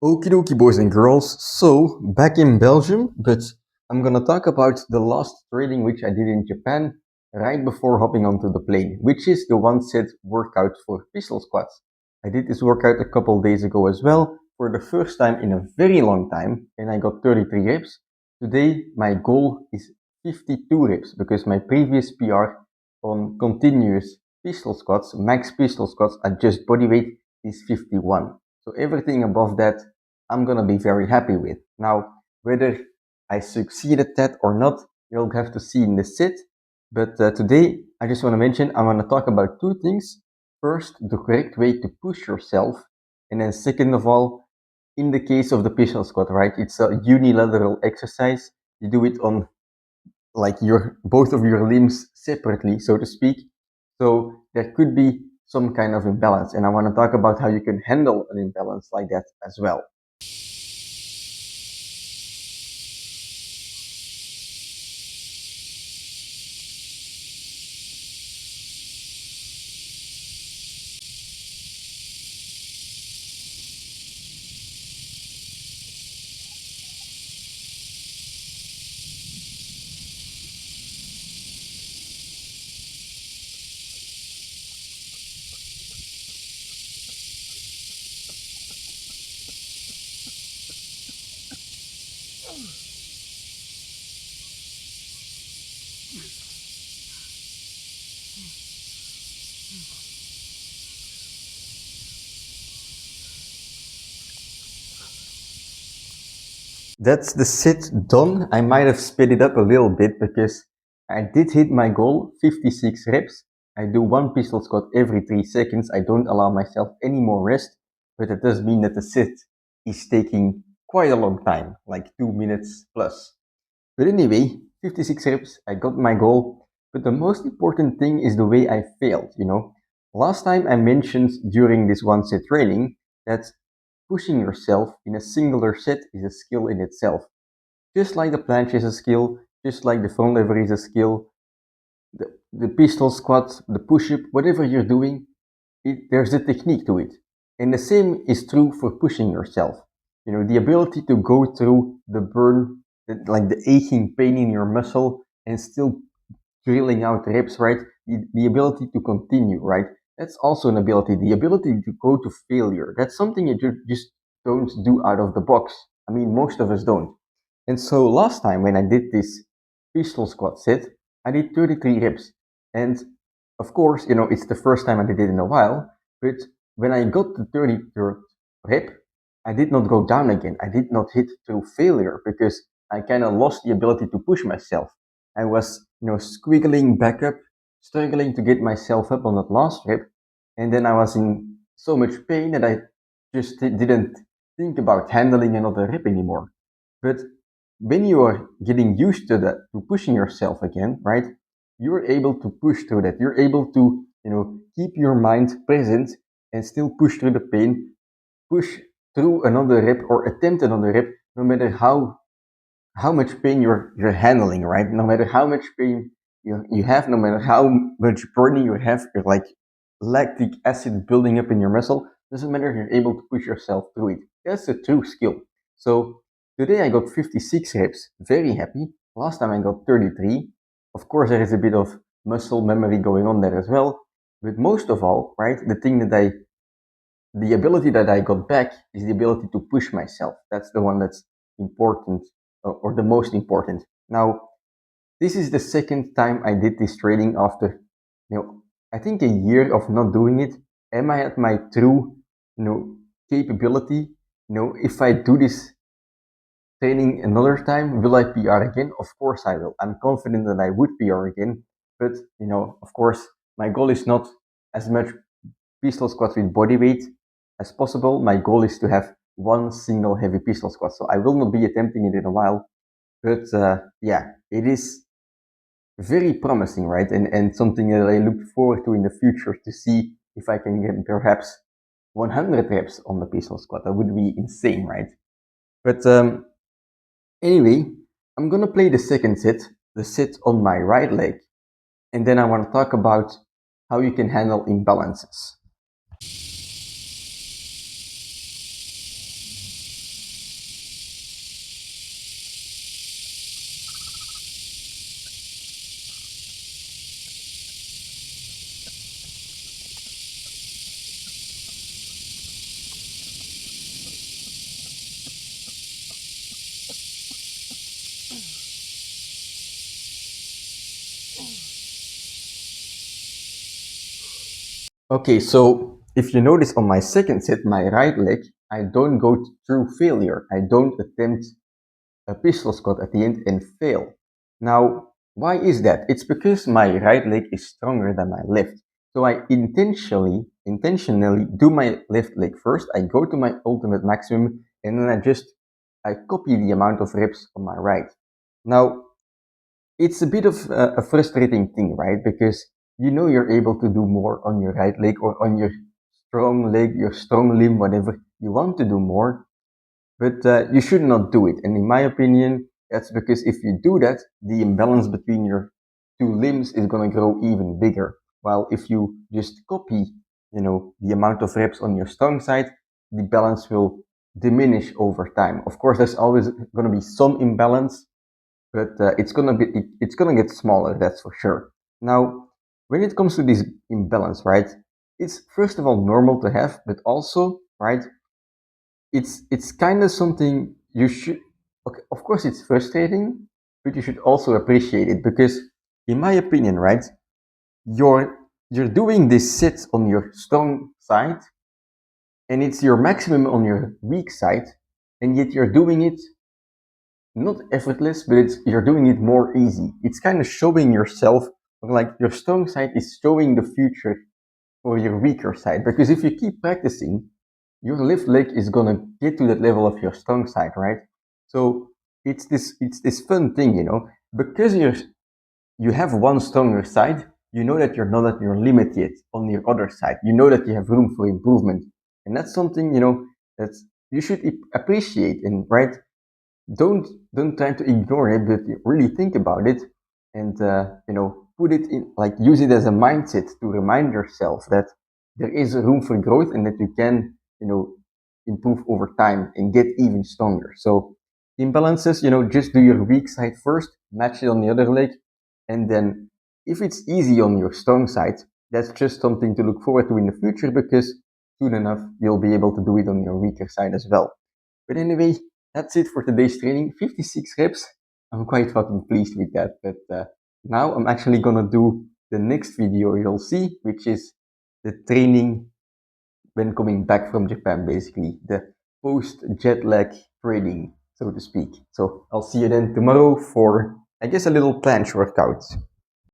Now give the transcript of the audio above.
Okie dokie, boys and girls. So, back in Belgium, but I'm gonna talk about the last training which I did in Japan right before hopping onto the plane, which is the one set workout for pistol squats. I did this workout a couple days ago as well for the first time in a very long time, and I got 33 reps. Today, my goal is 52 reps because my previous PR on continuous pistol squats, max pistol squats at just body weight is 51. So everything above that I'm gonna be very happy with. Now, whether I succeed at that or not, you'll have to see in the sit. But today, I just want to mention I want to talk about two things. First, the correct way to push yourself, and then second of all, in the case of the pistol squat, right? It's a unilateral exercise. You do it on like your both of your limbs separately, so to speak. So there could be some kind of imbalance, and I want to talk about how you can handle an imbalance like that as well. That's the sit done. I might have sped it up a little bit because I did hit my goal, 56 reps. I do one pistol squat every 3 seconds. I don't allow myself any more rest, but it does mean that the sit is taking quite a long time, like 2 minutes plus. But anyway, 56 reps, I got my goal. But the most important thing is the way I failed. Last time I mentioned during this one set training that pushing yourself in a singular set is a skill in itself. Just like the planche is a skill, just like the front lever is a skill, the pistol squat, the push-up, whatever you're doing, there's a technique to it. And the same is true for pushing yourself. The ability to go through the burn, like the aching pain in your muscle and still drilling out reps, right? The ability to continue, right? That's also an ability. The ability to go to failure. That's something you just don't do out of the box. I mean, most of us don't. And so last time when I did this pistol squat set, I did 33 reps. And of course, it's the first time I did it in a while, but when I got the 33rd rep, I did not go down again. I did not hit through failure because I kind of lost the ability to push myself. I was, squiggling back up, struggling to get myself up on that last rep. And then I was in so much pain that I just didn't think about handling another rep anymore. But when you are getting used to that, to pushing yourself again, right? You're able to push through that. You're able to, keep your mind present and still push through the pain, push through another rep or attempt another rep, no matter how much pain you're handling, right? No matter how much pain you have, no matter how much burning you have, you're like lactic acid building up in your muscle, doesn't matter, you're able to push yourself through it. That's a true skill. So today I got 56 reps, very happy. Last time I got 33. Of course, there is a bit of muscle memory going on there as well. But most of all, right, the ability that I got back is the ability to push myself. That's the one that's important or the most important. Now, this is the second time I did this training after, I think a year of not doing it. Am I at my true, capability? If I do this training another time, will I PR again? Of course I will. I'm confident that I would PR again. But, of course, my goal is not as much pistol squats with body weight as possible. My goal is to have one single heavy pistol squat. So I will not be attempting it in a while. But yeah, it is very promising, right? And something that I look forward to in the future to see if I can get perhaps 100 reps on the pistol squat. That would be insane, right? But anyway, I'm gonna play the second set, the set on my right leg, and then I want to talk about how you can handle imbalances. Okay, so if you notice on my second set, my right leg, I don't go through failure. I don't attempt a pistol squat at the end and fail. Now, why is that? It's because my right leg is stronger than my left. So I intentionally do my left leg first. I go to my ultimate maximum and then I copy the amount of reps on my right. Now, it's a bit of a frustrating thing, right? Because you know you're able to do more on your right leg or on your strong leg, your strong limb, whatever you want to do more, but you should not do it. And in my opinion, that's because if you do that, the imbalance between your two limbs is going to grow even bigger. While if you just copy, the amount of reps on your strong side, the balance will diminish over time. Of course, there's always going to be some imbalance, but it's gonna get smaller. That's for sure. Now, when it comes to this imbalance, right? It's first of all normal to have, but also, right? It's kind of something you should. Okay, of course, it's frustrating, but you should also appreciate it because, in my opinion, right, you're you're doing this sit on your strong side, and it's your maximum on your weak side, and yet you're doing it not effortless, but you're doing it more easy. It's kind of showing yourself, like your strong side is showing the future for your weaker side. Because if you keep practicing, your left leg is gonna get to that level of your strong side, right? So it's this fun thing, because you have one stronger side, you know that you're not at your limit yet on your other side. You know that you have room for improvement, and that's something that you should appreciate and right. Don't try to ignore it, but really think about it and put it in, like, use it as a mindset to remind yourself that there is room for growth and that you can improve over time and get even stronger. So imbalances, just do your weak side first, match it on the other leg, and then if it's easy on your strong side, that's just something to look forward to in the future because soon enough you'll be able to do it on your weaker side as well. But anyway, that's it for today's training. 56 reps. I'm quite fucking pleased with that. But now I'm actually gonna do the next video you'll see, which is the training when coming back from Japan, basically the post jet lag training, so to speak. So I'll see you then tomorrow for, I guess, a little planche workout.